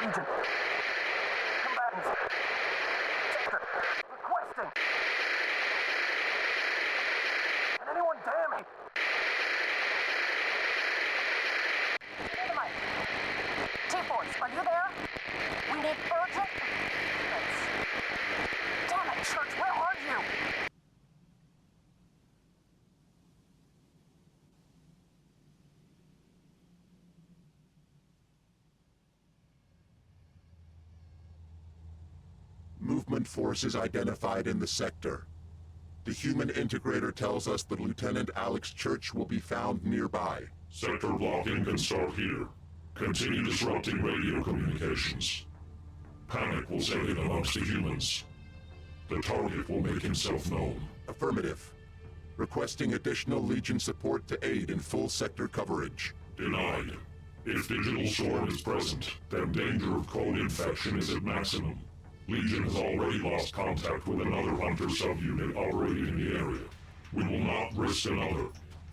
Legion. Combatants. Sector. Requesting. Can anyone dare me? Dynamite. T-Force, are you there? We need urgent... Damn it, Church, where are you? Movement forces identified in the sector. The human integrator tells us that Lieutenant Alex Church will be found nearby. Sector blocking can start here. Continue disrupting radio communications. Panic will set in amongst the humans. The target will make himself known. Affirmative. Requesting additional Legion support to aid in full sector coverage. Denied. If Digital Storm is present, then danger of cold infection is at maximum. Legion has already lost contact with another Hunter subunit operating in the area. We will not risk another.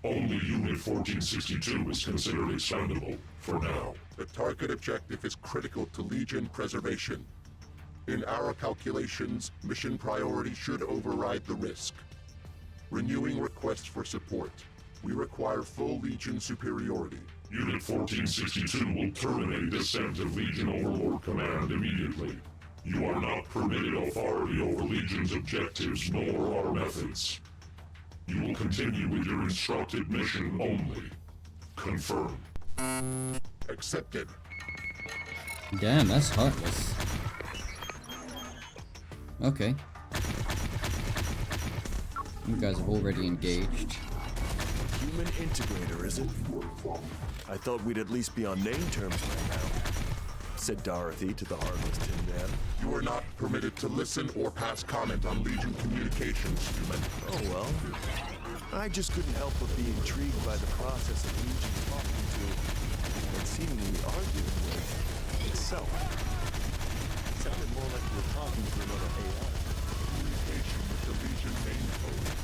Only Unit 1462 is considered expendable, for now. The target objective is critical to Legion preservation. In our calculations, mission priority should override the risk. Renewing requests for support. We require full Legion superiority. Unit 1462 will terminate descent of Legion Overlord Command immediately. You are not permitted authority over Legion's objectives nor our methods. You will continue with your instructed mission only. Confirm. Accepted. Damn, that's heartless. Okay. You guys have already engaged. Human integrator, is it? I thought we'd at least be on name terms right now, said Dorothy to the harmless Tin Man. You are not permitted to listen or pass comment on Legion communications, human. Oh well. I just couldn't help but be intrigued by the process of Legion talking to and seemingly arguing with itself. It sounded more like you were talking to another AI. Communication with the Legion main code.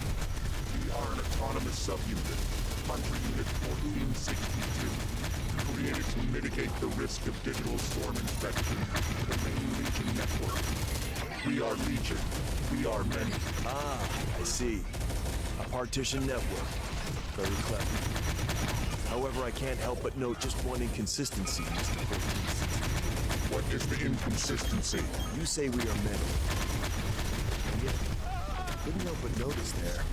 We are an autonomous subunit, Hunter Unit 1462, created to mitigate the risk of digital storm infection to the main Legion network. We are Legion. We are many. Ah, I see. A partition network. Very clever. However, I can't help but note just one inconsistency, Mr. Perkins. What is the inconsistency? You say we are many. And yet, I couldn't help but notice there.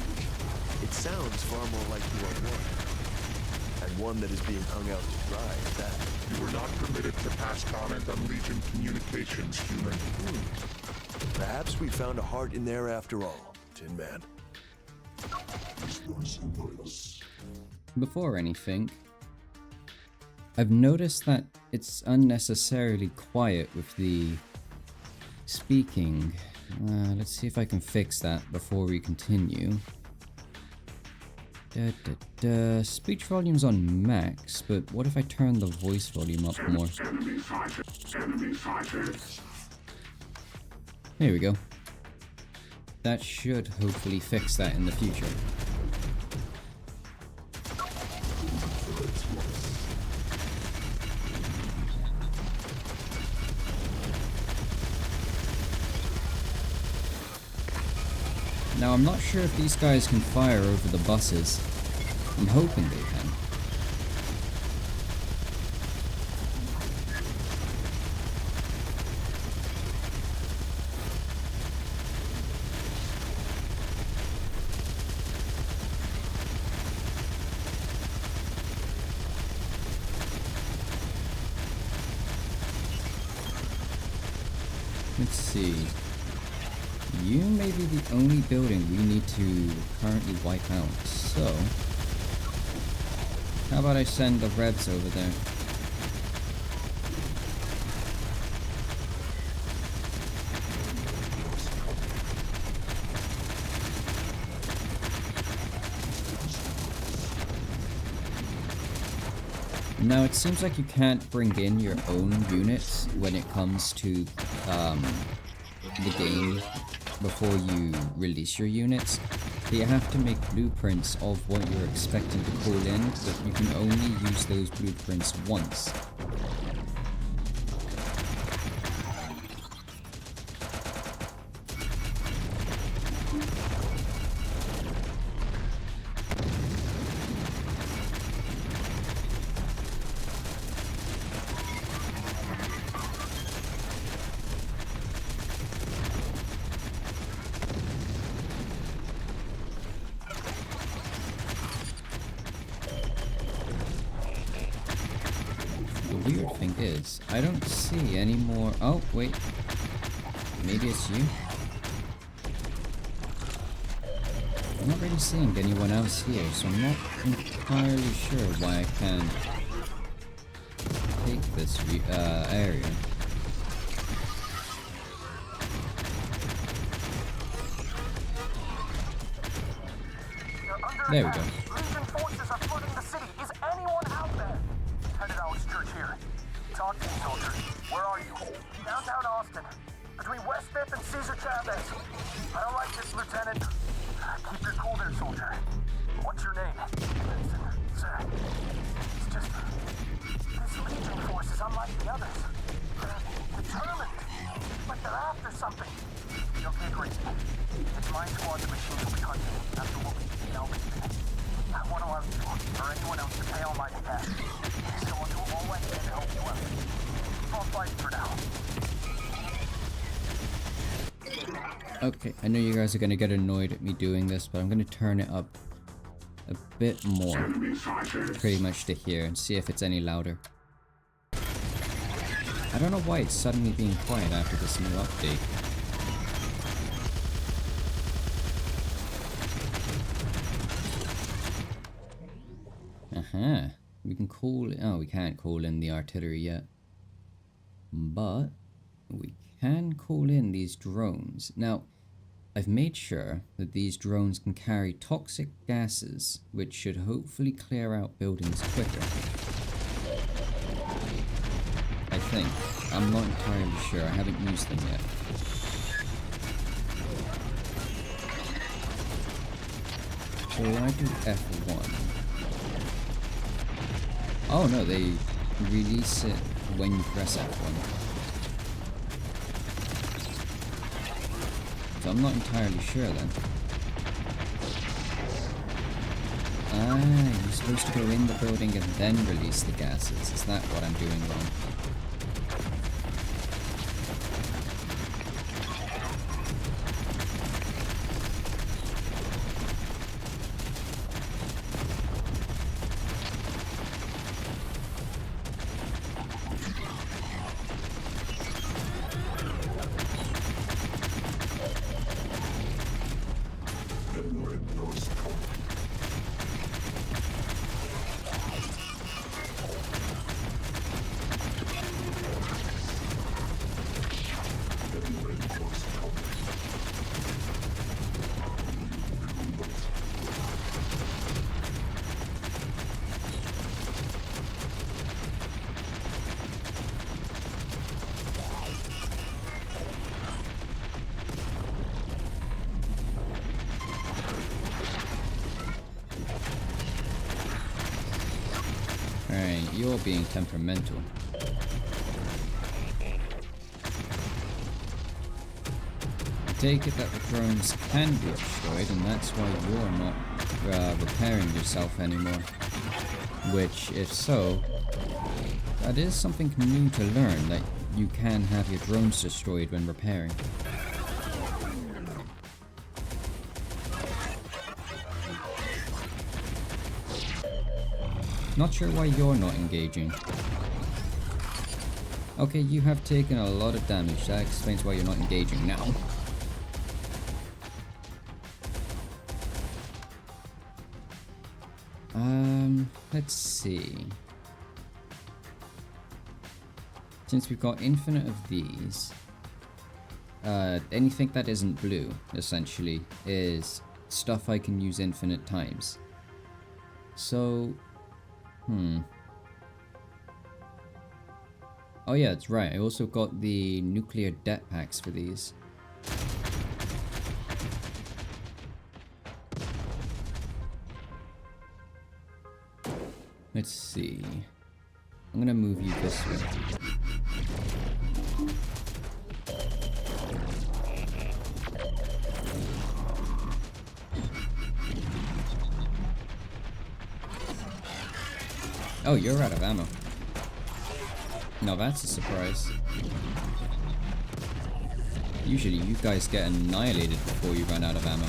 It sounds far more like you are one. And one that is being hung out to dry at that. You are not permitted to pass comment on Legion communications, human. Perhaps we found a heart in there after all, Tin Man. Before anything, I've noticed that it's unnecessarily quiet with the speaking. Let's see if I can fix that before we continue. Speech volume's on max, but what if I turn the voice volume up more? There we go. That should hopefully fix that in the future. Now I'm not sure if these guys can fire over the buses. I'm hoping they can. Let's see. You may be the only building we need to currently wipe out, so... how about I send the Revs over there? Now it seems like you can't bring in your own units when it comes to the game before you release your units. You have to make blueprints of what you're expecting to call in, but you can only use those blueprints once. The weird thing is, I don't see any more. Oh, wait. Maybe it's you? I'm not really seeing anyone else here, so I'm not entirely sure why I can't take this area. There we go. Legion forces are flooding the city. Is anyone out there? Headed Alex Church here. Talk to me, soldier. Where are you? Downtown Austin. Between West 5th and Cesar Chavez. I don't like this, Lieutenant. Keep your cool there, soldier. What's your name? Listen, sir. It's just... This Legion force is unlike the others. They're determined. Like they're after something. Okay, great. It's my squad the machines will be hunting after what we see in Elviston. I won't allow you or anyone else to pay on my behalf. So I'll do all I can to help you out. Keep on fighting for now. Okay, I know you guys are gonna get annoyed at me doing this, but I'm gonna turn it up a bit more. Pretty much to here and see if it's any louder. I don't know why it's suddenly being quiet after this new update. We can call... Oh, we can't call in the artillery yet. But we can call in these drones. Now, I've made sure that these drones can carry toxic gases, which should hopefully clear out buildings quicker. I think. I'm not entirely sure. I haven't used them yet. So when I do F1... Oh no, they release it when you press F1. So I'm not entirely sure then. Ah, you're supposed to go in the building and then release the gases. Is that what I'm doing wrong? Alright, you're being temperamental. I take it that the drones can be destroyed, and that's why you're not repairing yourself anymore. Which, if so, that is something new to learn, that you can have your drones destroyed when repairing. Not sure why you're not engaging. Okay, you have taken a lot of damage. That explains why you're not engaging now. Let's see. Since we've got infinite of these, anything that isn't blue, essentially, is stuff I can use infinite times. So... Oh yeah, that's right. I also got the nuclear det packs for these. Let's see. I'm gonna move you this way. Oh, you're out of ammo. No, that's a surprise. Usually you guys get annihilated before you run out of ammo.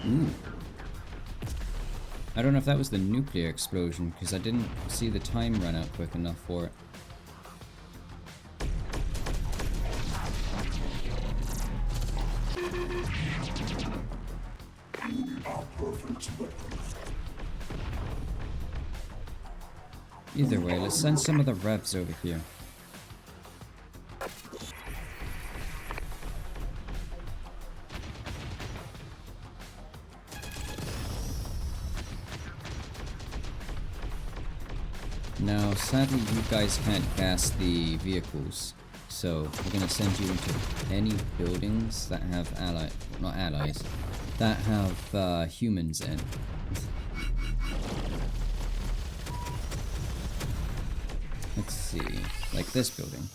Ooh. I don't know if that was the nuclear explosion, because I didn't see the time run out quick enough for it. Either way, let's send some of the revs over here. Now, sadly, you guys can't gas the vehicles, so we're gonna send you into any buildings that have not allies, that have humans in. Let's see, like this building.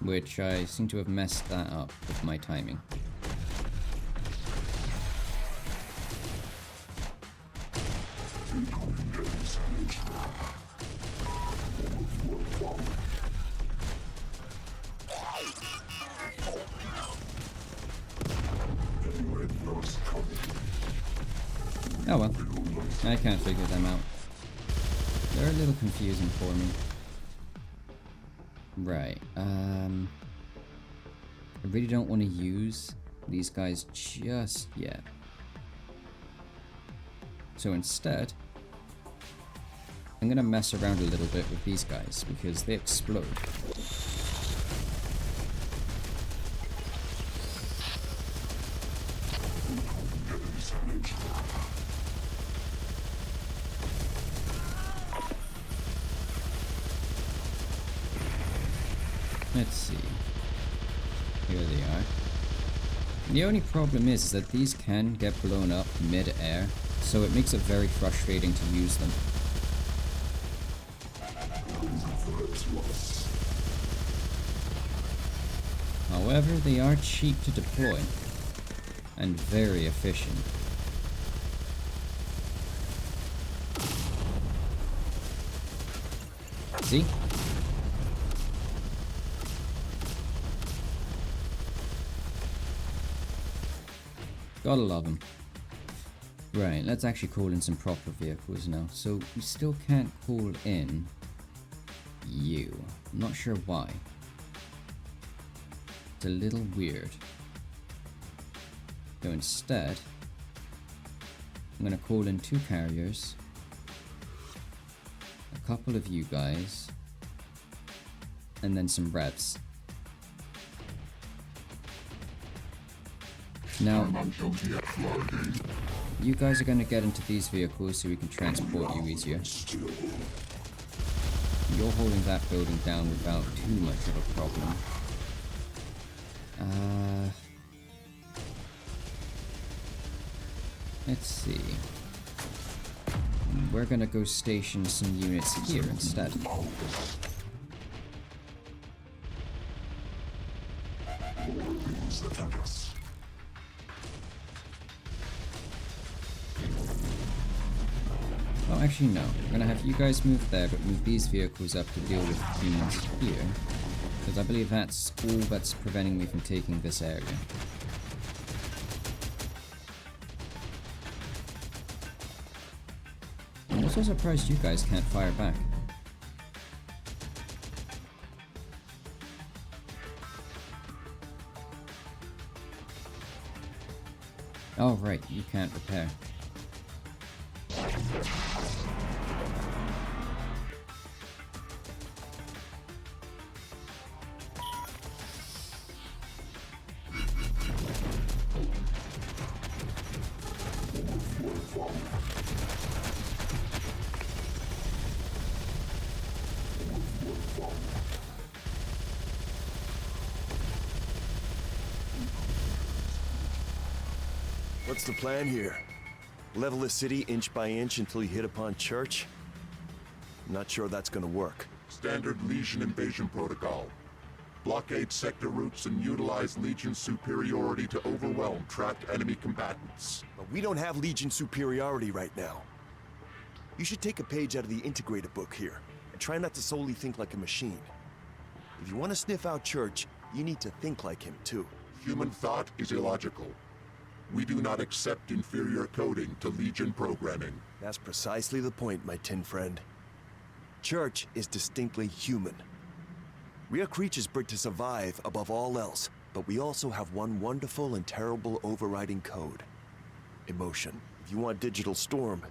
Which I seem to have messed that up with my timing. Oh well, I can't figure them out. They're a little confusing for me. Right, I really don't want to use these guys just yet. So instead, I'm gonna mess around a little bit with these guys because they explode. Let's see. Here they are. The only problem is that these can get blown up mid-air, so it makes it very frustrating to use them. However, they are cheap to deploy, and very efficient. See? Gotta love them. Right, let's actually call in some proper vehicles now. So we still can't call in you. I'm not sure why. It's a little weird. So instead, I'm gonna call in 2 carriers, a couple of you guys, and then some revs. Now, you guys are going to get into these vehicles so we can transport you easier. You're holding that building down without too much of a problem. Let's see. We're going to go station some units here instead. Oh, actually no. I'm gonna have you guys move there, but move these vehicles up to deal with humans here. Because I believe that's all that's preventing me from taking this area. I'm also surprised you guys can't fire back. Oh right, you can't repair. What's the plan here? Level the city inch by inch until you hit upon church? I'm not sure that's gonna work. Standard Legion invasion protocol. blockade sector routes and utilize Legion's superiority to overwhelm trapped enemy combatants. But we don't have Legion superiority right now. You should take a page out of the integrator book here, and try not to solely think like a machine. If you want to sniff out Church, you need to think like him too. Human thought is illogical. We do not accept inferior coding to Legion programming. That's precisely the point, my tin friend. Church is distinctly human. We are creatures bred to survive above all else, but we also have one wonderful and terrible overriding code. Emotion. If you want digital storm,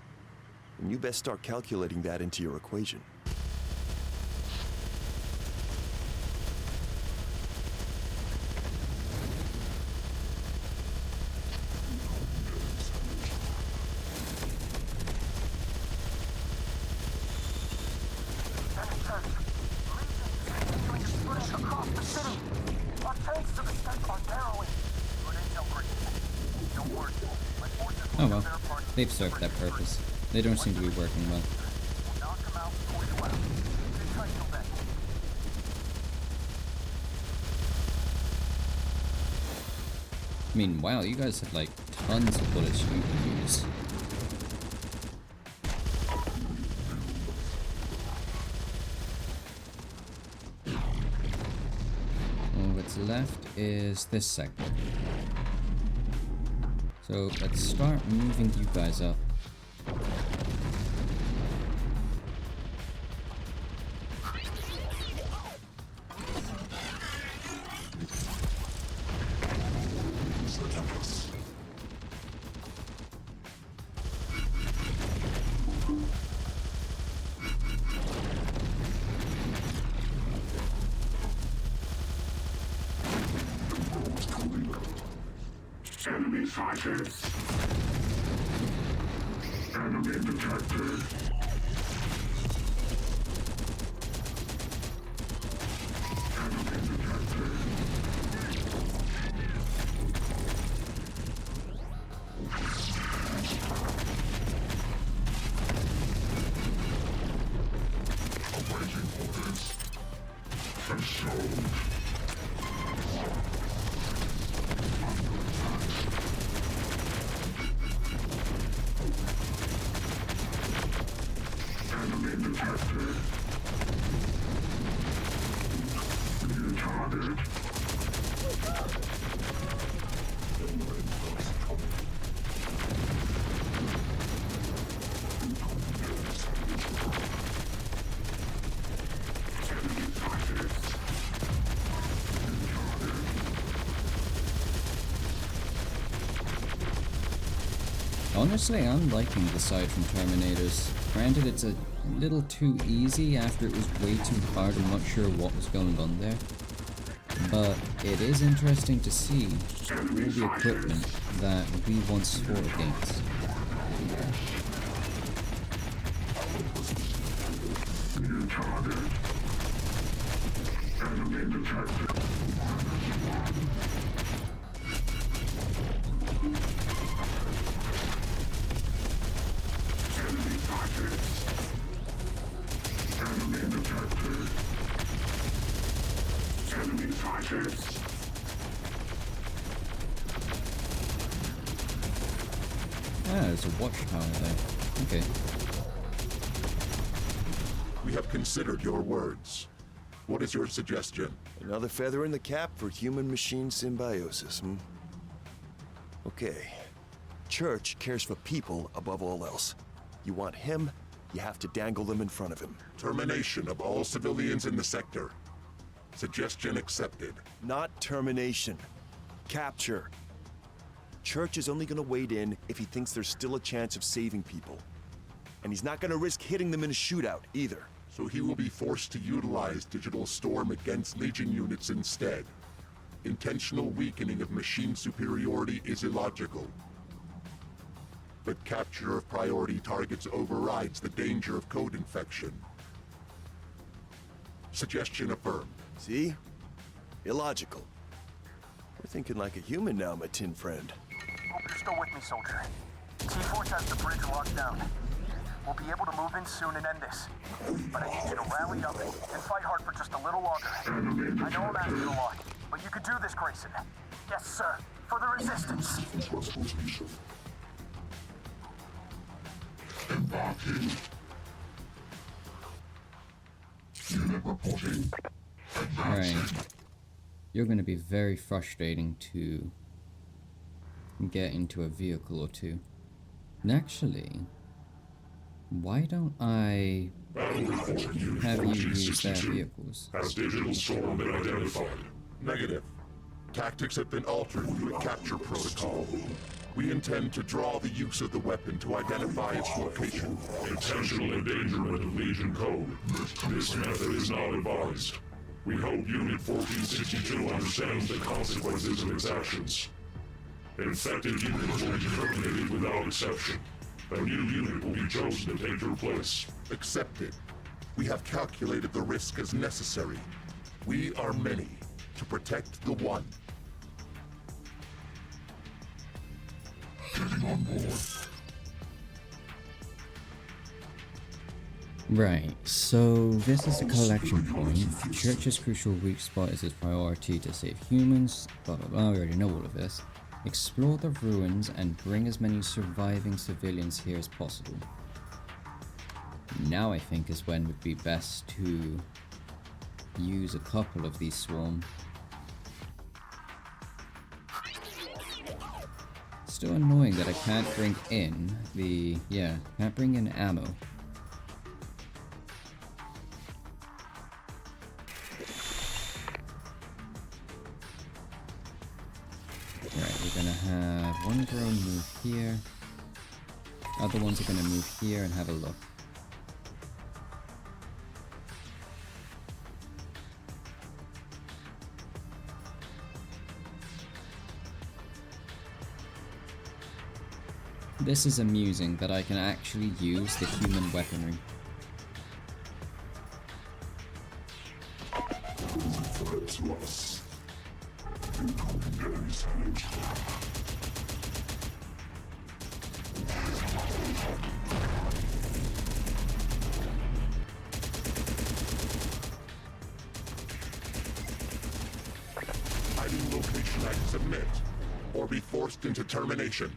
then you best start calculating that into your equation. Oh well, they've served that purpose. They don't seem to be working well. I mean, wow, you guys have like tons of bullets you can use. All that's left is this sector. So let's start moving you guys up. Enemy fighters. Enemy detected. Enemy detected. Awaiting orders. Threshold. Honestly, I'm liking the side from Terminators. Granted, it's a little too easy after it was way too hard and not sure what was going on there. But it is interesting to see all the equipment that we once fought against. New target. Enemy detected. Enemy fighters. Enemy detected. Enemy fighters. Ah, there's a watchtower there. Okay. We have considered your words. What is your suggestion? Another feather in the cap for human-machine symbiosis, hmm? Okay. Church cares for people above all else. You want him, you have to dangle them in front of him. Termination of all civilians in the sector. Suggestion accepted. Not termination. Capture. Church is only gonna wade in if he thinks there's still a chance of saving people. And he's not gonna risk hitting them in a shootout, either. So he will be forced to utilize digital storm against Legion units instead. Intentional weakening of machine superiority is illogical. But capture of priority targets overrides the danger of code infection. Suggestion affirmed. See? Illogical. We're thinking like a human now, my tin friend. Hope you're still with me, soldier. T-Force has the bridge locked down. We'll be able to move in soon and end this. But I need you to rally up and fight hard for just a little longer. I know I'm asking a lot, but you could do this, Grayson. Yes, sir. For the Resistance. Transportation. Embarking. Unit reporting. Right. You're going to be very frustrating to get into a vehicle or two. And actually, why don't I Battle report Unit have you use their 1462. vehicles? Has digital storm been identified? Negative. Tactics have been altered through a capture protocol. We intend to draw the use of the weapon to identify its location. Intentional endangerment of Legion code. This method is not advised. We hope Unit 1462 understands the consequences of its actions. Infected units will be terminated without exception. A new unit will be chosen to take your place. Accepted. We have calculated the risk as necessary. We are many to protect the one. Getting on board. Right, so this is a collection point. The church's crucial weak spot is its priority to save humans, blah blah blah, we already know all of this. Explore the ruins and bring as many surviving civilians here as possible. Now I think is when it would be best to use a couple of these swarm. Still annoying that I can't bring in the, can't bring in ammo. Right, we're gonna have one drone move here. Other ones are gonna move here and have a look. This is amusing that I can actually use the human weaponry. Threat to us. Incoming enemy's hand. Hiding location I submit, or be forced into termination.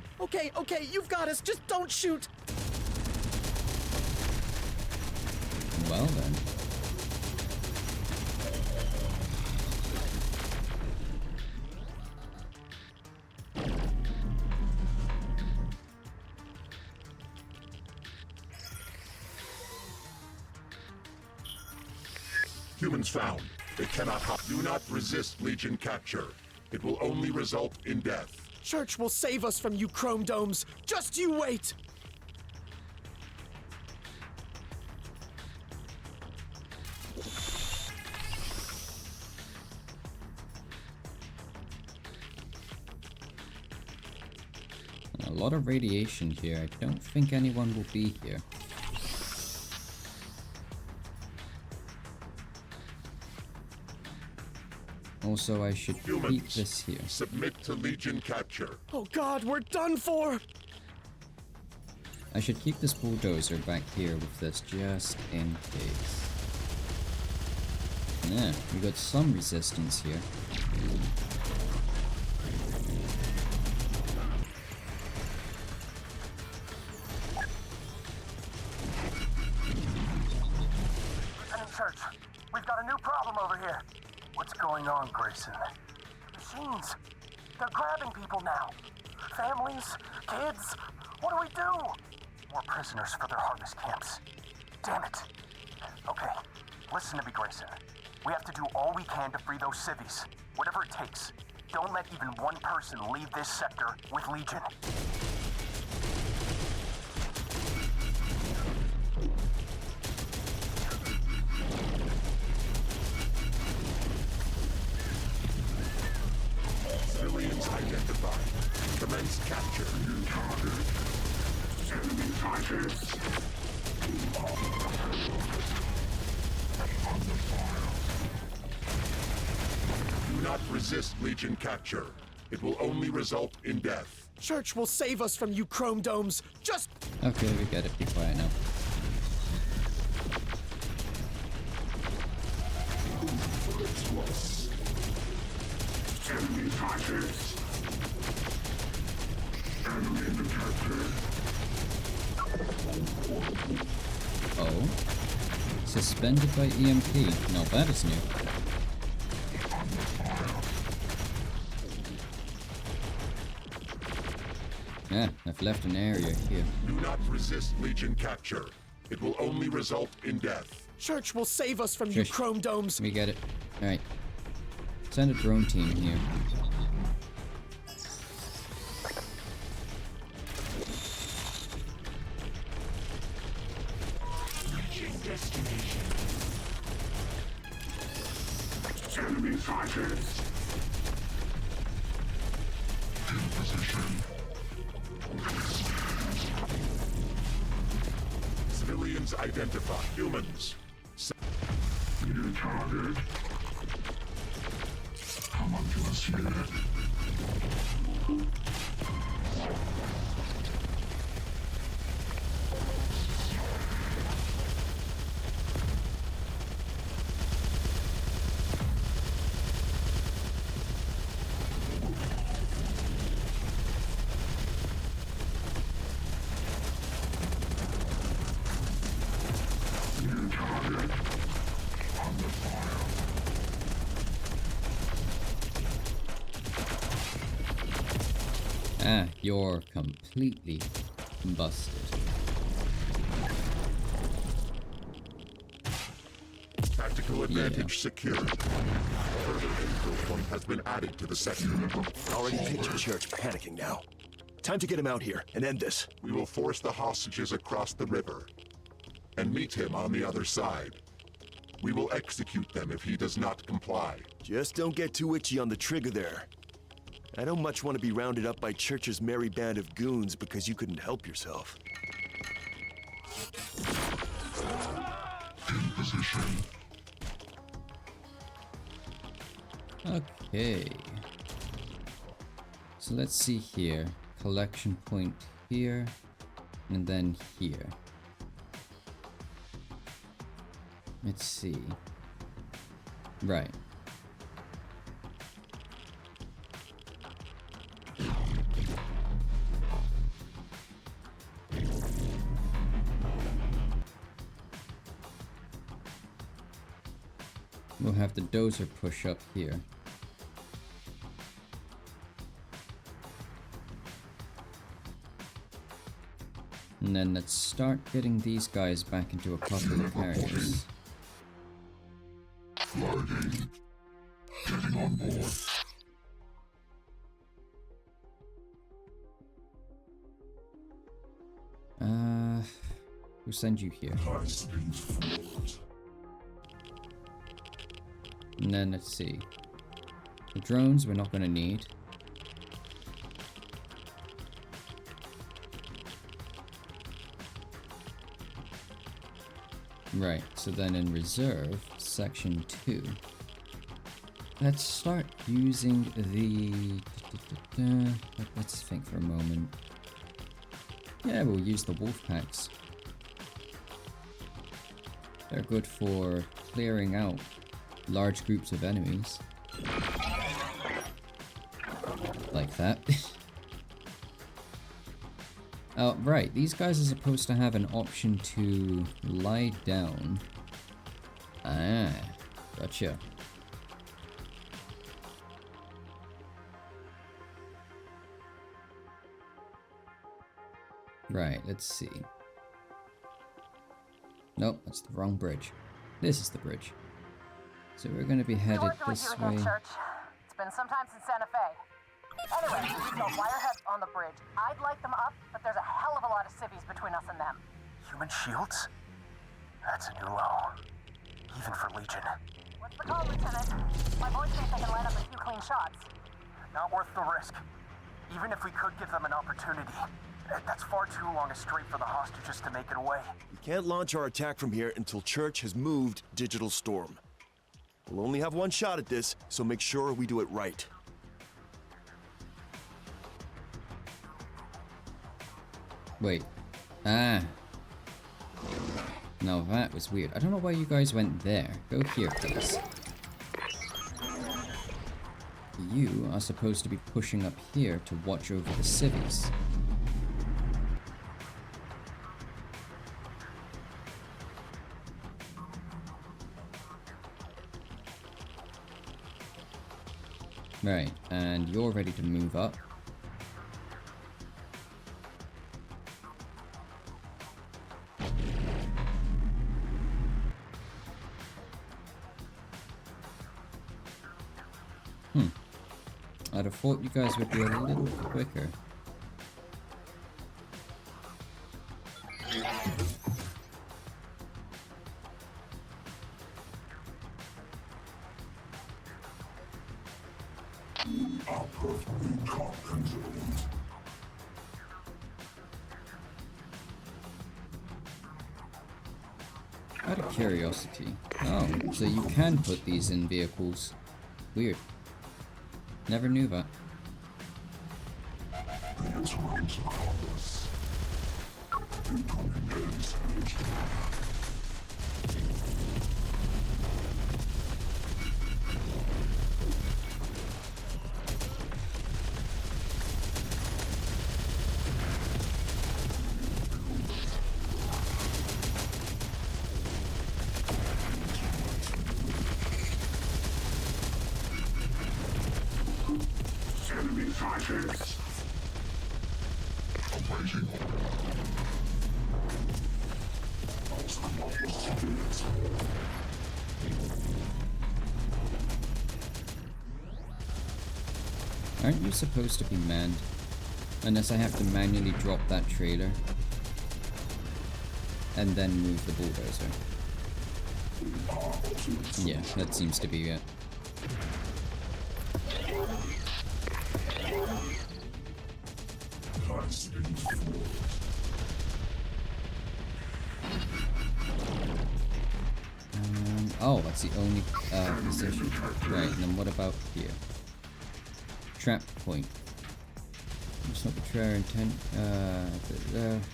Okay, you've got us. Just don't shoot. Well then. Humans found. They cannot hop. Do not resist Legion capture. It will only result in death. Church will save us from you chrome domes. Just you wait. A lot of radiation here. I don't think anyone will be here. Also, I should keep Humans, this here. submit to Legion capture. Oh God, we're done for. I should keep this bulldozer back here with this just in case. Yeah, we got some resistance here. Lieutenant Church, we've got a new problem over here. What's going on, Grayson? Machines. They're grabbing people now. Families, kids. What do we do? More prisoners for their harvest camps. Damn it. Okay, listen to me, Grayson. We have to do all we can to free those civvies. Whatever it takes. Don't let even one person leave this sector with Legion. Civilians identified. Commence capture. New target. Enemy targets. Do not resist Legion capture. It will only result in death. Church will save us from you chrome domes. Just. Okay, we get it. Be quiet now. Oh. Suspended by EMP. Now that is new. Yeah, I've left an area here. Do not resist Legion capture. It will only result in death. Church will save us from you Shush. chrome domes. We get it. Alright. Send a drone team here. Enemy fighters. In position. Civilians identified. Humans. New target. Come on to us here. New target. Under fire. Ah, you're completely busted. Tactical advantage secured. Further infill point has been added to the sector. Already picture Church panicking now. Time to get him out here and end this. We will force the hostages across the river and meet him on the other side. We will execute them if he does not comply. Just don't get too itchy on the trigger there. I don't much want to be rounded up by Church's merry band of goons because you couldn't help yourself. In position. Okay. So let's see here. Collection point here, and then here. Let's see. Right. We'll have the dozer push up here. And then let's start getting these guys back into a couple of areas. Flagging. Getting on board. We'll send you here. High speed forward. And then let's see. The drones we're not going to need. Right, so then in reserve, section 2. Let's start using the... Let's think for a moment. Yeah, we'll use the wolf packs. They're good for clearing out large groups of enemies. Like that. Oh, right, these guys are supposed to have an option to lie down. Ah, gotcha. Right, let's see. Nope, that's the wrong bridge. This is the bridge. So we're gonna be headed this way. Church. It's been some time since Santa Fe. Anyway, the wireheads on the bridge. I'd like them up, but there's a hell of a lot of civvies between us and them. Human shields? That's a new low. Even for Legion. What's the call, Lieutenant? My boys think they can line up a few clean shots. Not worth the risk. Even if we could give them an opportunity, that's far too long a strait for the hostages to make it away. We can't launch our attack from here until Church has moved Digital Storm. We'll only have one shot at this, so make sure we do it right. Wait. Ah. Now that was weird. I don't know why you guys went there. Go here, please. you are supposed to be pushing up here to watch over the civvies. Right, and you're ready to move up. I'd have thought you guys would be a little quicker. Out of curiosity. Oh, so you can put these in vehicles. Weird. Never knew that. Aren't you supposed to be manned? Unless I have to manually drop that trailer and then move the bulldozer. Yeah, that seems to be it. Oh, that's the only position. Right, and then what about here? Trap point. Must not betray our intent.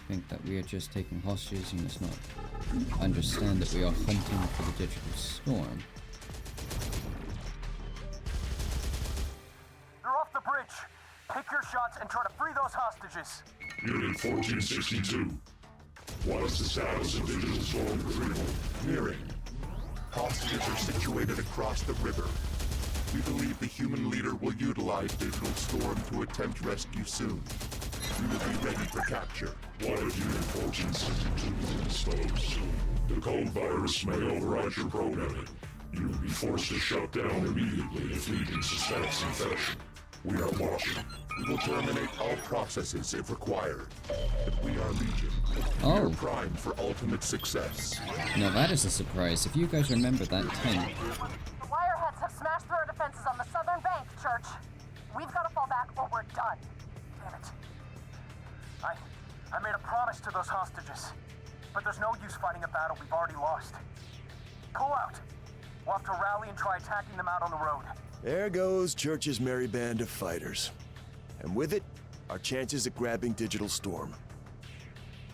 Think that we are just taking hostages. You must not understand that we are hunting for the digital storm. They're off the bridge. Pick your shots and try to free those hostages. Unit 1462. What is the status of digital storm retrieval? Nearing. Hostages are situated across the river. We believe the human leader will utilize Digital Storm to attempt rescue soon. We will be ready for capture. What if Unit 1462 is exposed? The code virus may override your programming. You will be forced to shut down immediately if Legion suspects infection. We are watching. We will terminate all processes if required. But we are Legion. Oh. We are primed for ultimate success. Now that is a surprise. If you guys remember that tent. The wireheads have smashed through our defenses on the southern bank, Church. We've got to fall back or we're done. Damn it. I made a promise to those hostages. But there's no use fighting a battle we've already lost. Pull out. We'll have to rally and try attacking them out on the road. There goes Church's merry band of fighters. And with it, our chances at grabbing Digital Storm.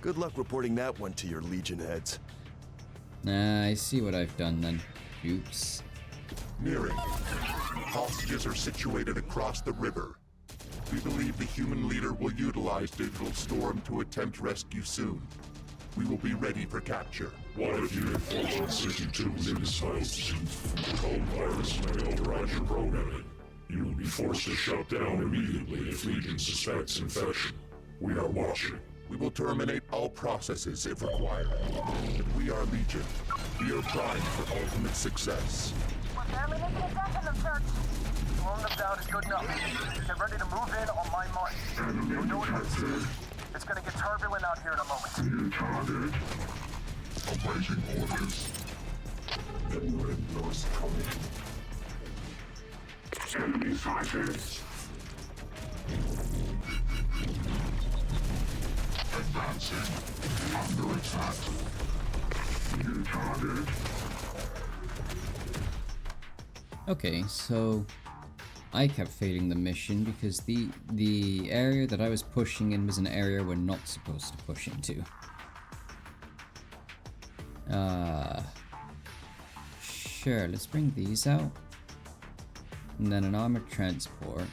Good luck reporting that one to your Legion heads. Nah, I see what I've done then. Oops. Nearing. Hostages are situated across the river. We believe the human leader will utilize Digital Storm to attempt rescue soon. We will be ready for capture. What if Unit 1462 is indisposed? The code virus may override your programming. You will be forced to shut down immediately if Legion suspects infection. We are watching. We will terminate all processes if required. But we are Legion. We are primed for ultimate success. We're barely making a dent in them, Church. Slowing them down is good enough. Get ready to move in on my mark. You know what it is. It's gonna get turbulent out here in a moment. New target. Awaiting orders. The windows coming. Enemy sighted. Advancing. Under attack. New target. Okay, so I kept failing the mission because the area that I was pushing in was an area we're not supposed to push into. Sure, let's bring these out. and then an armored transport.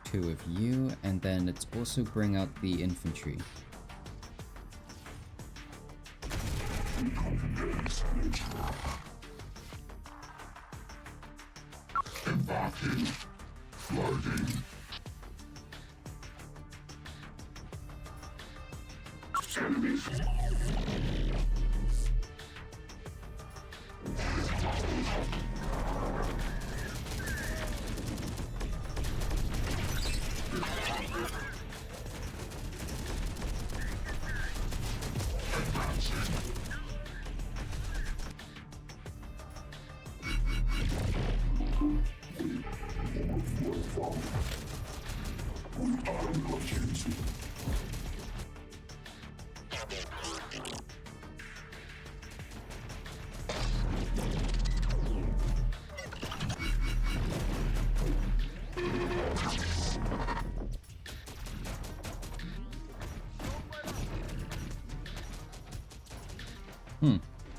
2 of you, and then let's also bring out the infantry. Embarking. Loading. Enemies.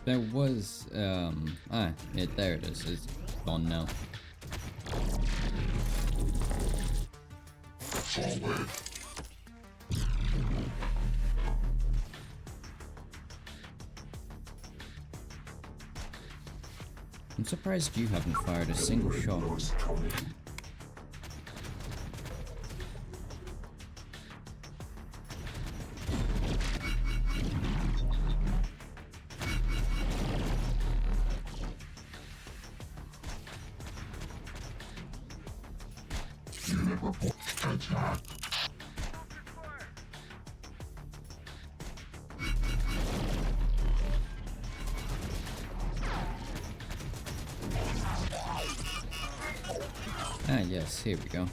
There was, there it is. It's gone now. Forward. I'm surprised you haven't fired a single shot. Ah, yes, here we go.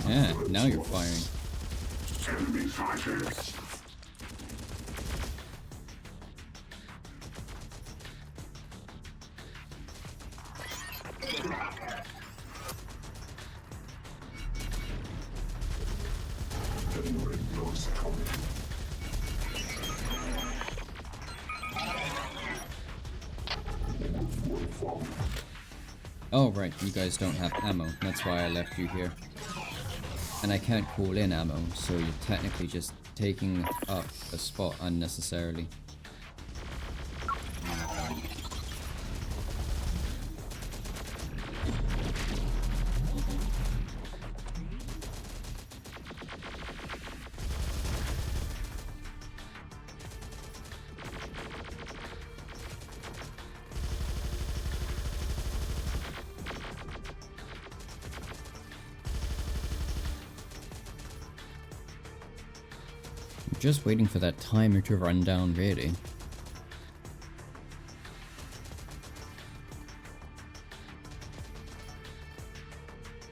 Yeah, now you're firing. Enemy fighters. Oh right, you guys don't have ammo. That's why I left you here. And I can't call in ammo, so you're technically just taking up a spot unnecessarily. Just waiting for that timer to run down, really.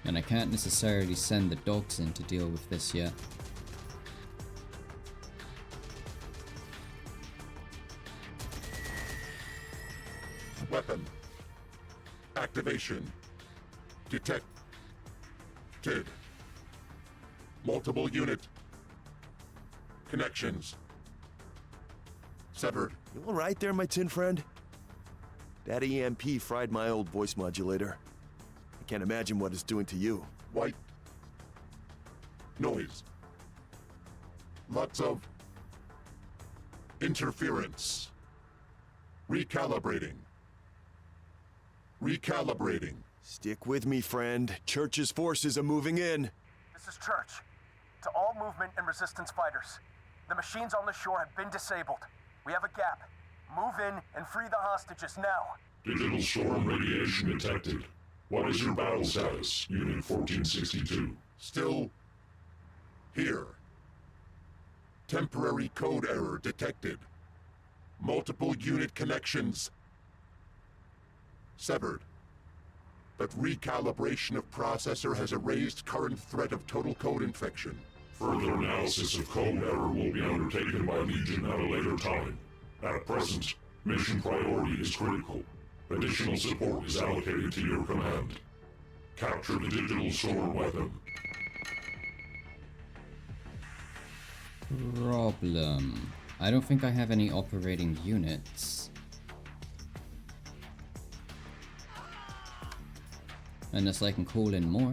And I can't necessarily send the dogs in to deal with this yet. Weapon. Activation. Detected. Multiple unit. Connections. Severed. You all right there, my tin friend? That EMP fried my old voice modulator. I can't imagine what it's doing to you. White. Noise. Lots of interference. Recalibrating. Recalibrating. Stick with me, friend. Church's forces are moving in. This is Church. To all movement and resistance fighters. The machines on the shore have been disabled. We have a gap. Move in and free the hostages now. Digital storm radiation detected. What is your battle status, Unit 1462? Still here. Temporary code error detected. Multiple unit connections severed. But recalibration of processor has erased current threat of total code infection. Further analysis of code error will be undertaken by Legion at a later time. At present, mission priority is critical. Additional support is allocated to your command. Capture the digital storm weapon. Problem. I don't think I have any operating units. Unless I can call in more.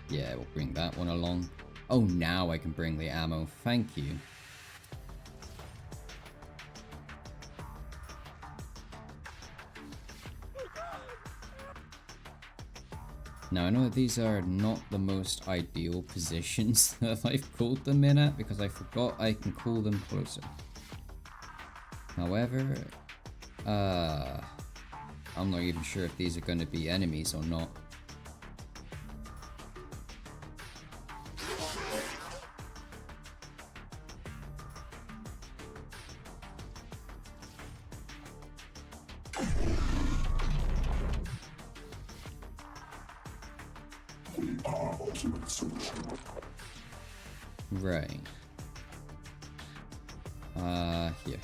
Yeah, we'll bring that one along. Oh, now I can bring the ammo. Thank you. Now, I know that these are not the most ideal positions that I've called them in at, because I forgot I can call them closer. However, I'm not even sure if these are going to be enemies or not. Right. Here.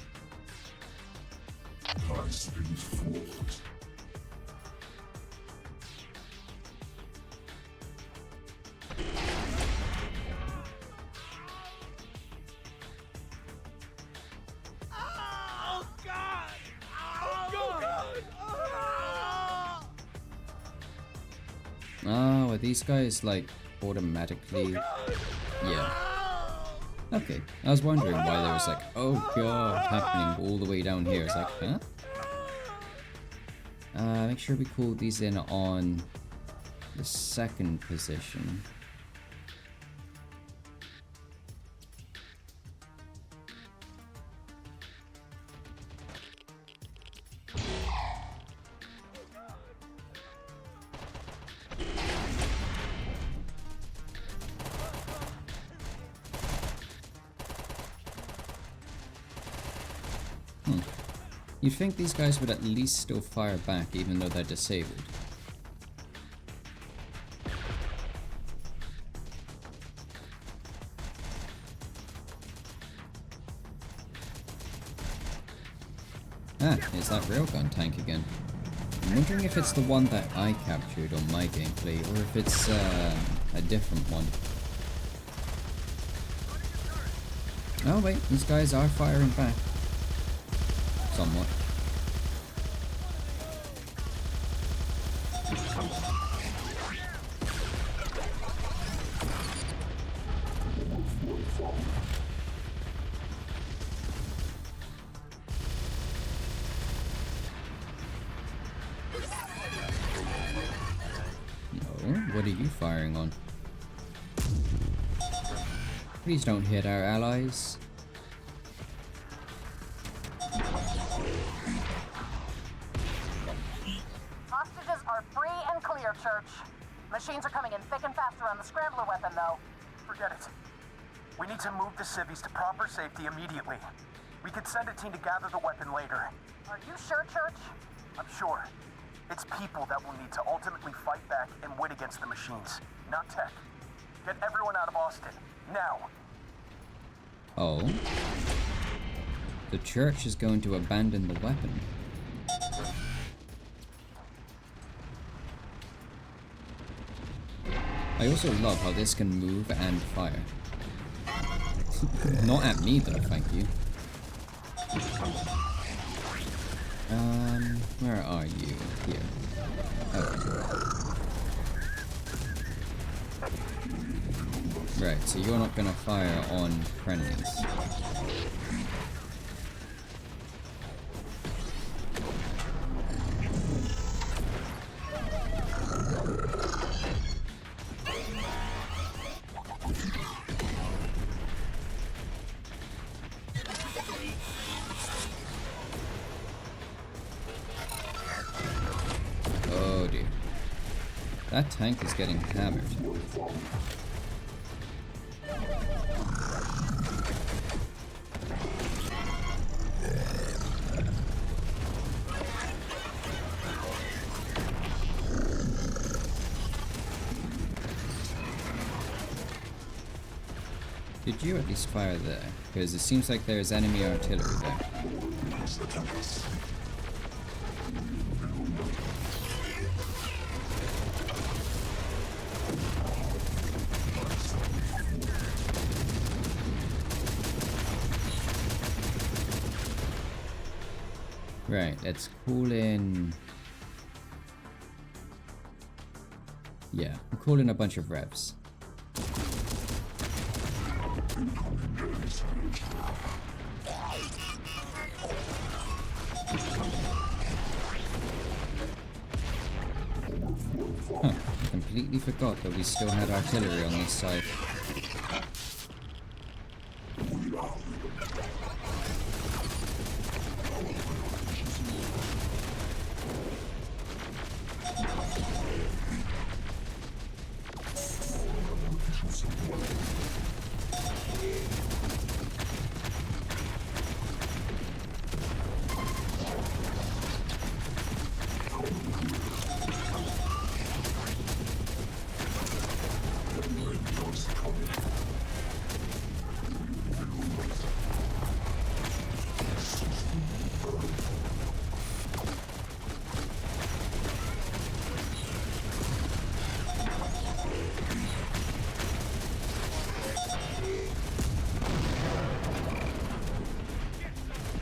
Oh God! Oh God! Oh, are these guys like automatically? Yeah. Okay, I was wondering why there was like, oh god, happening all the way down here. It's like, huh? Make sure we call these in on the second position. You'd think these guys would at least still fire back even though they're disabled. Ah, it's that railgun tank again. I'm wondering if it's the one that I captured on my gameplay or if it's a different one. Oh wait, these guys are firing back. Somewhat. No, what are you firing on? Please don't hit our allies. Machines are coming in thick and fast around the scrambler weapon, though. Forget it. We need to move the civvies to proper safety immediately. We could send a team to gather the weapon later. Are you sure, Church? I'm sure. It's people that we'll need to ultimately fight back and win against the machines, not tech. Get everyone out of Austin, now. Oh. The church is going to abandon the weapon. I also love how this can move and fire. Not at me though, thank you. Where are you? Here. Okay. Right, so you're not gonna fire on friendlies. That tank is getting hammered. Did you at least fire there? Because it seems like there's enemy artillery there. Right, let's call in... Yeah, we'll call in a bunch of revs. Huh, I completely forgot that we still had artillery on this side.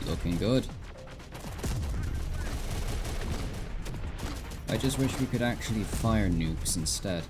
Looking good. I just wish we could actually fire nukes instead.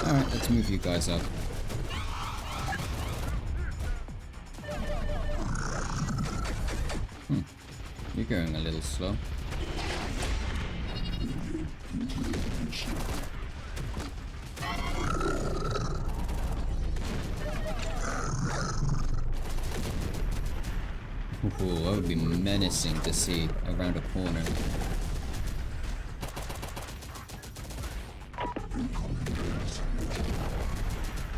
Alright, let's move you guys up. You're going a little slow. Ooh, that would be menacing to see around a corner.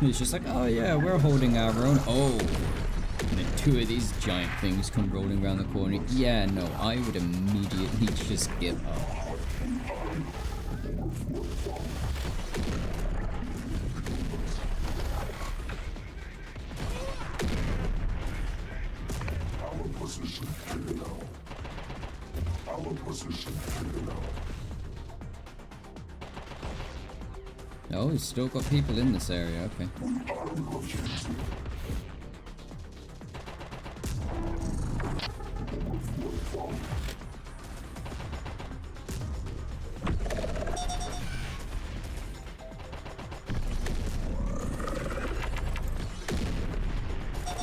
It's just like, oh yeah, we're holding our own. Oh, and then two of these giant things come rolling around the corner. Yeah, no, I would immediately just give up. Oh, he's still got people in this area, okay.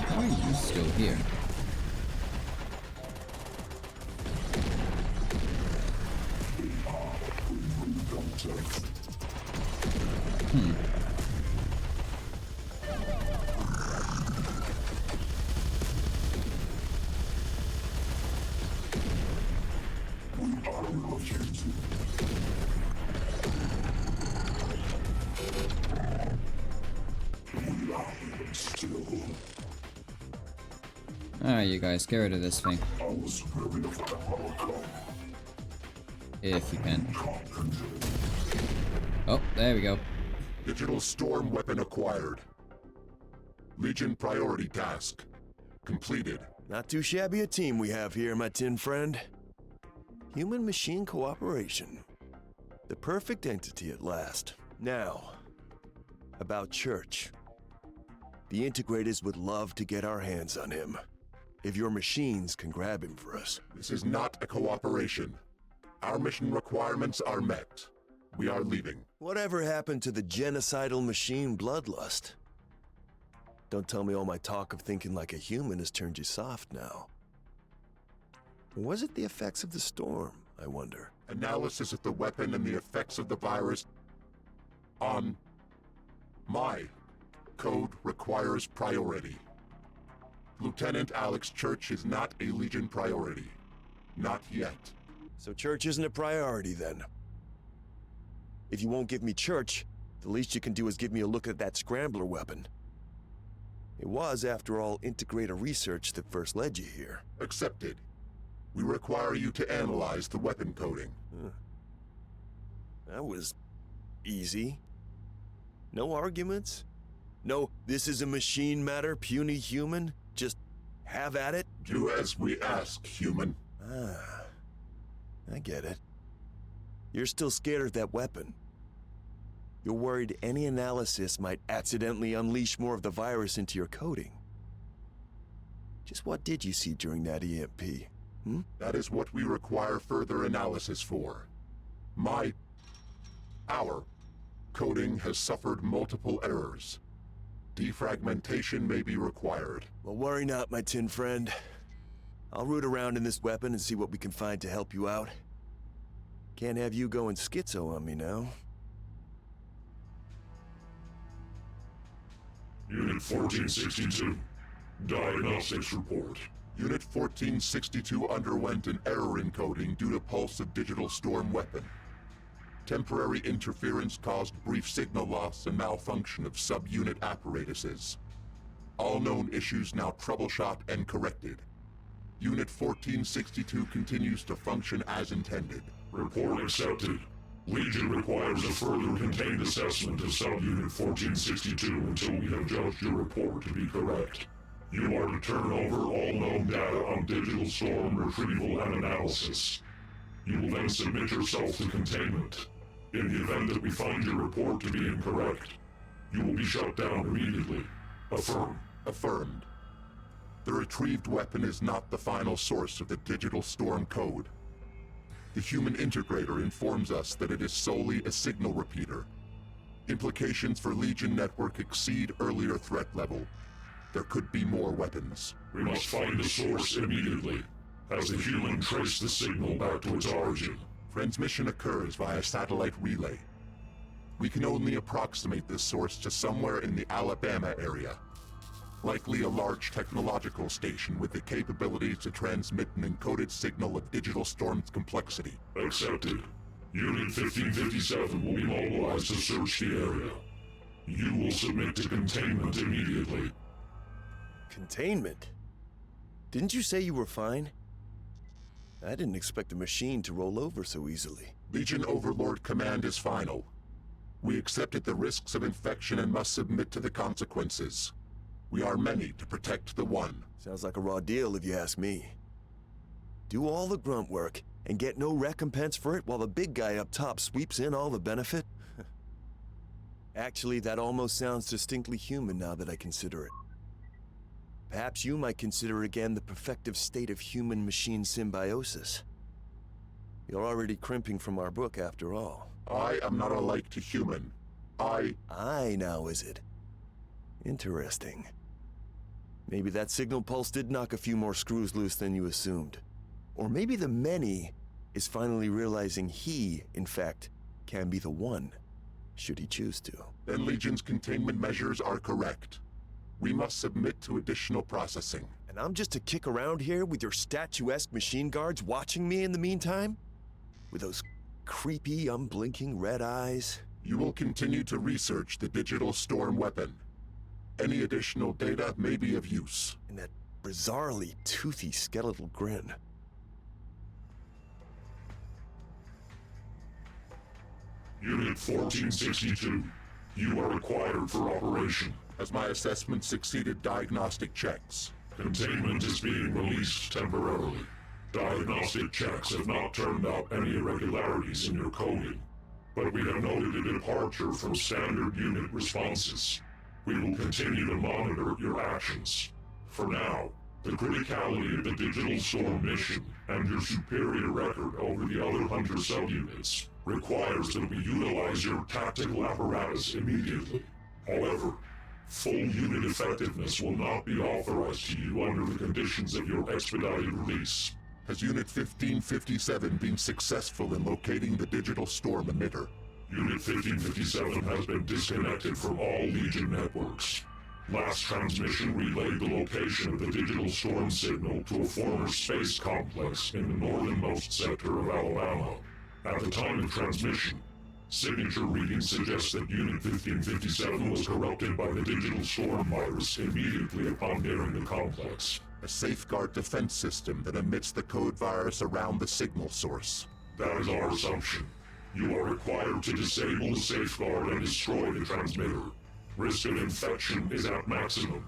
How are you still here? Alright, you guys, get rid of this thing. If you can. Oh, there we go. Digital storm weapon acquired. Legion priority task completed. Not too shabby a team we have here, my tin friend. Human-machine cooperation. The perfect entity at last. Now, about Church. The Integrators would love to get our hands on him. if your machines can grab him for us. This is not a cooperation. Our mission requirements are met. We are leaving. Whatever happened to the genocidal machine bloodlust? Don't tell me all my talk of thinking like a human has turned you soft now. Or was it the effects of the storm, I wonder? Analysis of the weapon and the effects of the virus on my code requires priority. Lieutenant Alex Church is not a Legion priority. Not yet. So Church isn't a priority then. If you won't give me Church, the least you can do is give me a look at that scrambler weapon. It was, after all, integrator research that first led you here. Accepted. We require you to analyze the weapon coding. That was easy. No arguments? No, this is a machine matter, puny human? Just have at it? Do as we ask, human. Ah, I get it. You're still scared of that weapon. You're worried any analysis might accidentally unleash more of the virus into your coding. Just what did you see during that EMP? That is what we require further analysis for. Our coding has suffered multiple errors. Defragmentation may be required. Well, worry not, my tin friend. I'll root around in this weapon and see what we can find to help you out. Can't have you going schizo on me now. Unit 1462. Diagnostics report. Unit 1462 underwent an error in coding due to pulse of digital storm weapon. Temporary interference caused brief signal loss and malfunction of subunit apparatuses. All known issues now troubleshot and corrected. Unit 1462 continues to function as intended. Report accepted. Legion requires a further contained assessment of subunit 1462 until we have judged your report to be correct. You are to turn over all known data on digital storm retrieval and analysis. You will then submit yourself to containment. In the event that we find your report to be incorrect, you will be shut down immediately. Affirm. Affirmed. The retrieved weapon is not the final source of the digital storm code. The human integrator informs us that it is solely a signal repeater. Implications for Legion network exceed earlier threat level. There could be more weapons. We must find the source immediately. Has the human traced the signal back to its origin? Transmission occurs via satellite relay. We can only approximate this source to somewhere in the Alabama area. Likely a large technological station with the capability to transmit an encoded signal of digital storm's complexity. Accepted. Unit 1557 will be mobilized to search the area. You will submit to containment immediately. Containment? Didn't you say you were fine? I didn't expect the machine to roll over so easily. Legion Overlord command is final. We accepted the risks of infection and must submit to the consequences. We are many to protect the one. Sounds like a raw deal if you ask me. Do all the grunt work and get no recompense for it while the big guy up top sweeps in all the benefit? Actually, that almost sounds distinctly human now that I consider it. Perhaps you might consider again the perfective state of human-machine symbiosis. You're already crimping from our book after all. I am not alike to human. I now is it? Interesting. Maybe that signal pulse did knock a few more screws loose than you assumed. Or maybe the many is finally realizing he, in fact, can be the one, should he choose to. Then Legion's containment measures are correct. We must submit to additional processing. And I'm just to kick around here with your statuesque machine guards watching me in the meantime? With those creepy, unblinking red eyes? You will continue to research the digital storm weapon. Any additional data may be of use. And that bizarrely toothy skeletal grin. Unit 1462. You are required for operation. As my assessment succeeded diagnostic checks. Containment is being released temporarily. Diagnostic checks have not turned out any irregularities in your coding, but we have noted a departure from standard unit responses. We will continue to monitor your actions. For now, The criticality of the Digital Storm mission and your superior record over the other Hunter subunits requires that we utilize your tactical apparatus immediately. However, full unit effectiveness will not be authorized to you under the conditions of your expedited release. Has Unit 1557 been successful in locating the Digital Storm emitter? Unit 1557 has been disconnected from all Legion networks. Last transmission relayed the location of the Digital Storm signal to a former space complex in the northernmost sector of Alabama. At the time of transmission, signature readings suggest that Unit 1557 was corrupted by the Digital Storm virus immediately upon nearing the complex. A safeguard defense system that emits the code virus around the signal source. That is our assumption. You are required to disable the safeguard and destroy the transmitter. Risk of infection is at maximum.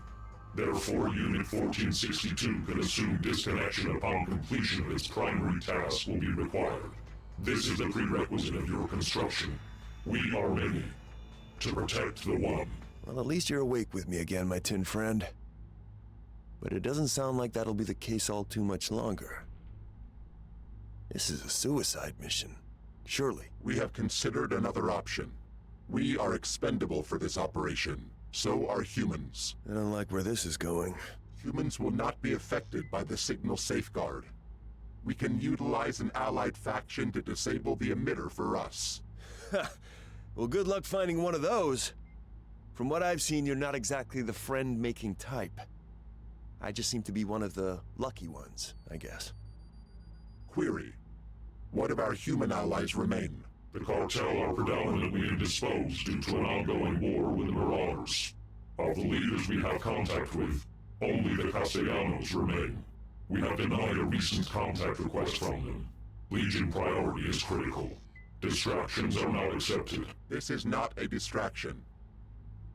Therefore, Unit 1462 can assume disconnection upon completion of its primary task will be required. This is the prerequisite of your construction. We are many. To protect the one. Well, at least you're awake with me again, my tin friend. But it doesn't sound like that'll be the case all too much longer. This is a suicide mission. Surely. We have considered another option. We are expendable for this operation. So are humans. I don't like where this is going. Humans will not be affected by the signal safeguard. We can utilize an allied faction to disable the emitter for us. Well, good luck finding one of those. From what I've seen, you're not exactly the friend-making type. I just seem to be one of the lucky ones, I guess. Query. What of our human allies remain? The cartel are predominantly indisposed due to an ongoing war with the Marauders. Of the leaders we have contact with, only the Castellanos remain. We have denied a recent contact request from them. Legion priority is critical. Distractions are not accepted. This is not a distraction.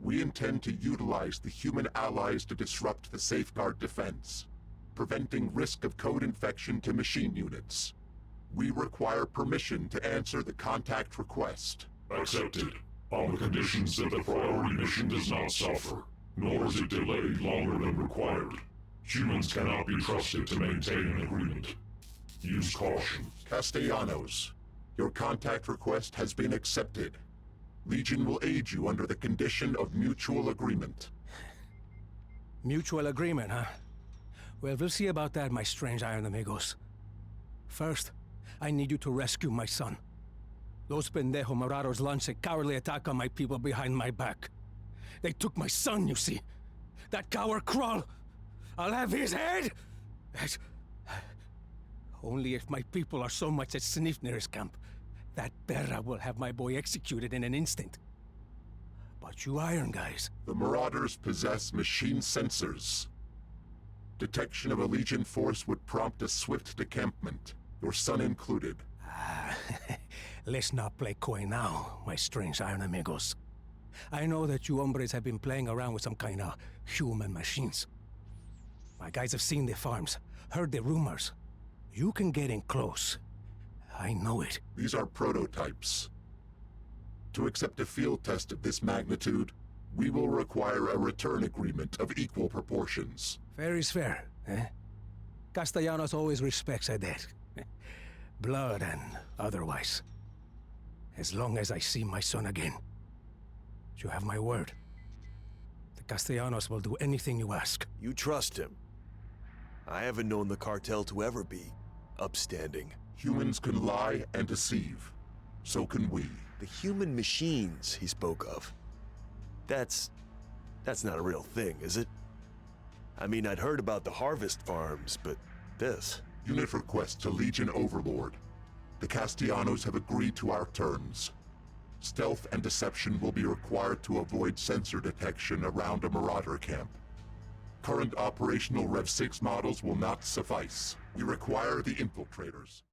We intend to utilize the human allies to disrupt the safeguard defense, preventing risk of code infection to machine units. We require permission to answer the contact request. Accepted, on the conditions that the priority mission does not suffer, nor is it delayed longer than required. Humans cannot be trusted to maintain an agreement. Use caution. Castellanos, your contact request has been accepted. Legion will aid you under the condition of mutual agreement. Mutual agreement, huh? Well, we'll see about that, my strange iron amigos. First, I need you to rescue my son. Those pendejo Marauders launched a cowardly attack on my people behind my back. They took my son, you see. That coward Krull! I'll have his head! Only if my people are so much as sniff near his camp, that Berra will have my boy executed in an instant. But you iron guys... The Marauders possess machine sensors. Detection of a Legion force would prompt a swift decampment, your son included. Let's not play coy now, my strange iron amigos. I know that you hombres have been playing around with some kind of human machines. My guys have seen the farms, heard the rumors. You can get in close. I know it. These are prototypes. To accept a field test of this magnitude, we will require a return agreement of equal proportions. Fair is fair, eh? Castellanos always respects a debt. Blood and otherwise. As long as I see my son again. You have my word. The Castellanos will do anything you ask. You trust him. I haven't known the cartel to ever be upstanding. Humans can lie and deceive. So can we. The human machines he spoke of. That's not a real thing, is it? I mean, I'd heard about the harvest farms, but this... Unit request to Legion Overlord. The Castellanos have agreed to our terms. Stealth and deception will be required to avoid sensor detection around a Marauder camp. Current operational Rev 6 models will not suffice. We require the infiltrators.